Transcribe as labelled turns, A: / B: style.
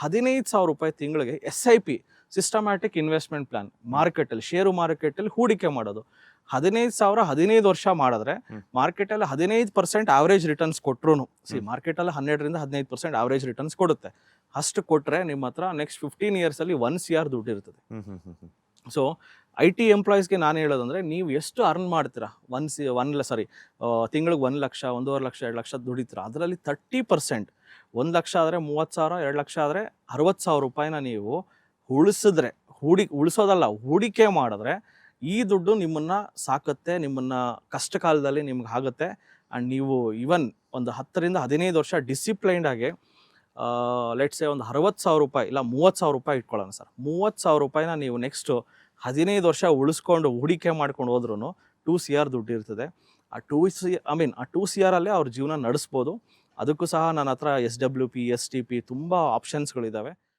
A: ₹15,000 ತಿಂಗಳಿಗೆ SIP systematic investment plan ಮಾರ್ಕೆಟಲ್ಲಿ ಷೇರು ಮಾರ್ಕೆಟಲ್ಲಿ ಹೂಡಿಕೆ ಮಾಡೋದು. 15,000 15 ವರ್ಷ ಮಾಡಿದ್ರೆ ಮಾರ್ಕೆಟಲ್ಲಿ 15% ಆವ್ರೇಜ್ ರಿಟರ್ನ್ಸ್ ಕೊಟ್ರು, ಮಾರ್ಕೆಟಲ್ಲಿ 12-15% ಆವ್ರೇಜ್ ರಿಟರ್ನ್ಸ್ ಕೊಡುತ್ತೆ. ಅಷ್ಟು ಕೊಟ್ಟರೆ ನಿಮ್ಮ ಹತ್ರ ನೆಕ್ಸ್ಟ್ 15 ಇಯರ್ಸಲ್ಲಿ 1 CR ದುಡ್ಡು ಇರ್ತದೆ. ಸೊ IT ಎಂಪ್ಲಾಯೀಸ್ಗೆ ನಾನು ಹೇಳೋದಂದರೆ, ನೀವು ಎಷ್ಟು ಅರ್ನ್ ಮಾಡ್ತೀರಾ, ತಿಂಗಳಿಗೆ 1 ಲಕ್ಷ 1.5 ಲಕ್ಷ 2 ಲಕ್ಷ ದುಡಿತೀರಾ, ಅದರಲ್ಲಿ 30%, 1 ಲಕ್ಷ ಆದರೆ 30,000, 2 ಲಕ್ಷ ಆದರೆ ₹60,000 ನೀವು ಉಳಿಸಿದ್ರೆ, ಉಳಿಸೋದಲ್ಲ ಹೂಡಿಕೆ ಮಾಡಿದ್ರೆ ಈ ದುಡ್ಡು ನಿಮ್ಮನ್ನು ಸಾಕುತ್ತೆ, ನಿಮ್ಮನ್ನು ಕಷ್ಟ ಕಾಲದಲ್ಲಿ ನಿಮ್ಗೆ ಆಗುತ್ತೆ. ಆ್ಯಂಡ್ ನೀವು ಈವನ್ ಒಂದು 10-15 ವರ್ಷ ಡಿಸಿಪ್ಲೈನ್ಡ್ ಆಗಿ ಲೆಟ್ಸೇ ಒಂದು ₹60,000 ಇಲ್ಲ ₹30,000 ಇಟ್ಕೊಳ್ಳೋಣ ಸರ್. ₹30,000 ನೀವು ನೆಕ್ಸ್ಟು 15 ವರ್ಷ ಉಳಿಸ್ಕೊಂಡು ಹೂಡಿಕೆ ಮಾಡ್ಕೊಂಡು ಹೋದ್ರೂ 2 CR ದುಡ್ಡು ಇರ್ತದೆ. ಆ 2 CR ಅಲ್ಲೇ ಅವ್ರ ಜೀವನ ನಡೆಸ್ಬೋದು. ಅದಕ್ಕೂ ಸಹ ನನ್ನ ಹತ್ರ SWP STP ತುಂಬ ಆಪ್ಷನ್ಸ್ಗಳಿದ್ದಾವೆ.